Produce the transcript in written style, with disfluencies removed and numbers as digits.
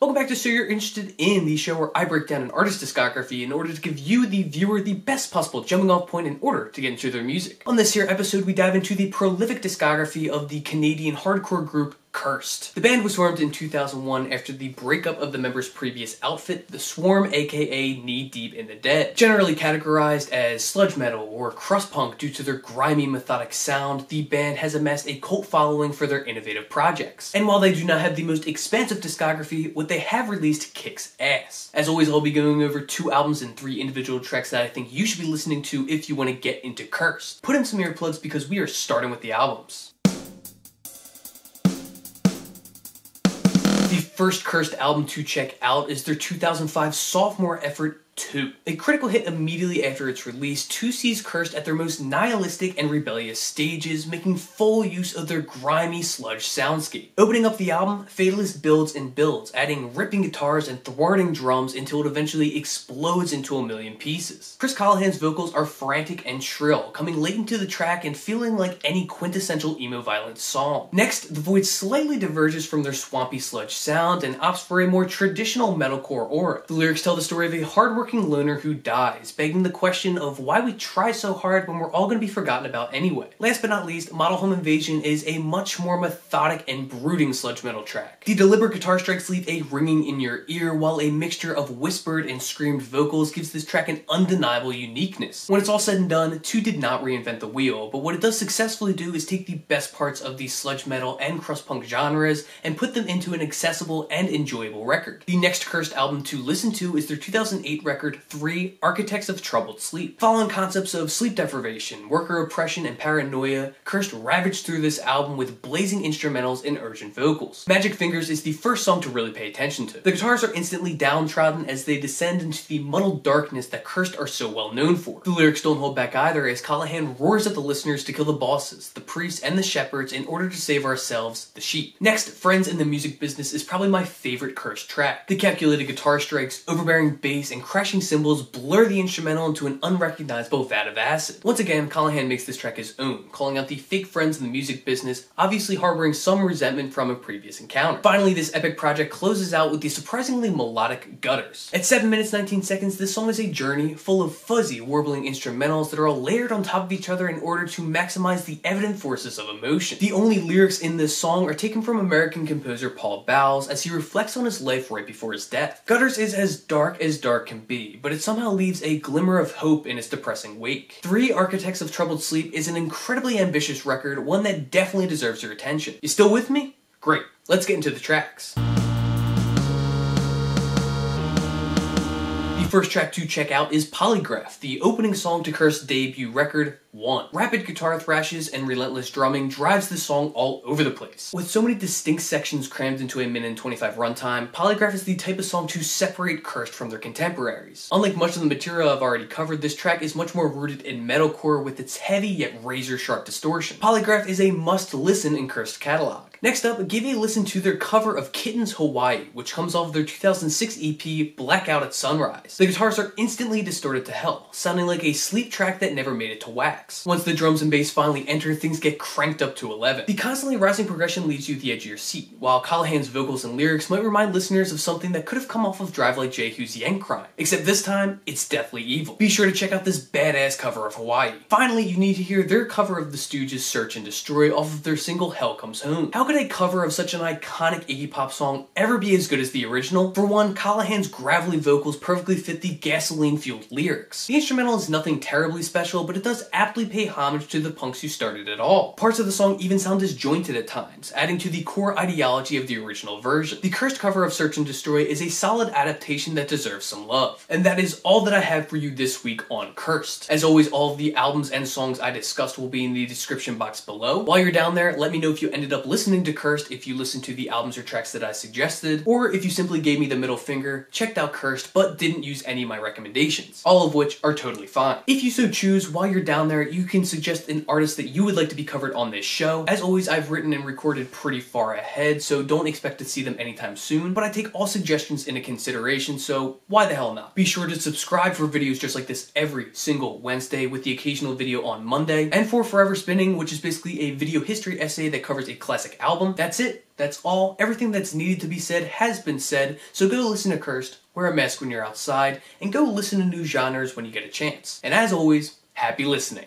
Welcome back to So You're Interested In, the show where I break down an artist's discography in order to give you, the viewer, the best possible jumping off point in order to get into their music. On this here episode, we dive into the prolific discography of the Canadian hardcore group Cursed. The band was formed in 2001 after the breakup of the members' previous outfit, The Swarm, aka Knee Deep in the Dead. Generally categorized as sludge metal or crust punk due to their grimy, methodic sound, the band has amassed a cult following for their innovative projects. And while they do not have the most expansive discography, what they have released kicks ass. As always, I'll be going over 2 albums and 3 individual tracks that I think you should be listening to if you want to get into Cursed. Put in some earplugs because we are starting with the albums. The first Cursed album to check out is their 2005 sophomore effort, 2. A critical hit immediately after its release, 2 sees Cursed at their most nihilistic and rebellious stages, making full use of their grimy sludge soundscape. Opening up the album, Fatalist builds and builds, adding ripping guitars and thwarting drums until it eventually explodes into a million pieces. Chris Callahan's vocals are frantic and shrill, coming late into the track and feeling like any quintessential emo violence song. Next, the Void slightly diverges from their swampy sludge sound and opts for a more traditional metalcore aura. The lyrics tell the story of a hardworking loner who dies, begging the question of why we try so hard when we're all going to be forgotten about anyway. Last but not least, Model Home Invasion is a much more methodic and brooding sludge metal track. The deliberate guitar strikes leave a ringing in your ear, while a mixture of whispered and screamed vocals gives this track an undeniable uniqueness. When it's all said and done, 2 did not reinvent the wheel, but what it does successfully do is take the best parts of the sludge metal and crust punk genres and put them into an accessible and enjoyable record. The next Cursed album to listen to is their 2008 record 3, Architects of Troubled Sleep. Following concepts of sleep deprivation, worker oppression, and paranoia, Cursed ravaged through this album with blazing instrumentals and urgent vocals. Magic Fingers is the first song to really pay attention to. The guitars are instantly downtrodden as they descend into the muddled darkness that Cursed are so well known for. The lyrics don't hold back either, as Callahan roars at the listeners to kill the bosses, the priests, and the shepherds in order to save ourselves, the sheep. Next, Friends in the Music Business is probably my favorite Cursed track. The calculated guitar strikes, overbearing bass, and crashing cymbals blur the instrumental into an unrecognizable vat of acid. Once again, Callahan makes this track his own, calling out the fake friends in the music business, obviously harboring some resentment from a previous encounter. Finally, this epic project closes out with the surprisingly melodic Gutters. At 7 minutes 19 seconds, this song is a journey full of fuzzy, warbling instrumentals that are all layered on top of each other in order to maximize the evident forces of emotion. The only lyrics in this song are taken from American composer Paul Bowles as he reflects on his life right before his death. Gutters is as dark can be, but it somehow leaves a glimmer of hope in its depressing wake. 3, Architects of Troubled Sleep is an incredibly ambitious record, one that definitely deserves your attention. You still with me? Great. Let's get into the tracks. The first track to check out is Polygraph, the opening song to Cursed's debut record, 1. Rapid guitar thrashes and relentless drumming drives this song all over the place. With so many distinct sections crammed into a minute and 25 runtime, Polygraph is the type of song to separate Cursed from their contemporaries. Unlike much of the material I've already covered, this track is much more rooted in metalcore with its heavy yet razor-sharp distortion. Polygraph is a must-listen in Cursed catalog. Next up, give a listen to their cover of Kitten's Hawaii, which comes off of their 2006 EP, Blackout at Sunrise. The guitars are instantly distorted to hell, sounding like a sleep track that never made it to wax. Once the drums and bass finally enter, things get cranked up to 11. The constantly rising progression leaves you at the edge of your seat, while Callahan's vocals and lyrics might remind listeners of something that could have come off of Drive Like Jehu's Yank Crime. Except this time, it's deathly evil. Be sure to check out this badass cover of Hawaii. Finally, you need to hear their cover of the Stooges' Search and Destroy off of their single Hell Comes Home. How could a cover of such an iconic Iggy Pop song ever be as good as the original? For one, Callahan's gravelly vocals perfectly fit the gasoline-fueled lyrics. The instrumental is nothing terribly special, but it does aptly pay homage to the punks who started it all. Parts of the song even sound disjointed at times, adding to the core ideology of the original version. The Cursed cover of Search and Destroy is a solid adaptation that deserves some love. And that is all that I have for you this week on Cursed. As always, all of the albums and songs I discussed will be in the description box below. While you're down there, let me know if you ended up listening to Cursed, if you listened to the albums or tracks that I suggested, or if you simply gave me the middle finger, checked out Cursed, but didn't use any of my recommendations. All of which are totally fine. If you so choose, while you're down there, you can suggest an artist that you would like to be covered on this show. As always, I've written and recorded pretty far ahead, so don't expect to see them anytime soon, but I take all suggestions into consideration, so why the hell not? Be sure to subscribe for videos just like this every single Wednesday, with the occasional video on Monday, and for Forever Spinning, which is basically a video history essay that covers a classic album album. That's it. That's all. Everything that's needed to be said has been said, so go listen to Cursed, wear a mask when you're outside, and go listen to new genres when you get a chance. And as always, happy listening.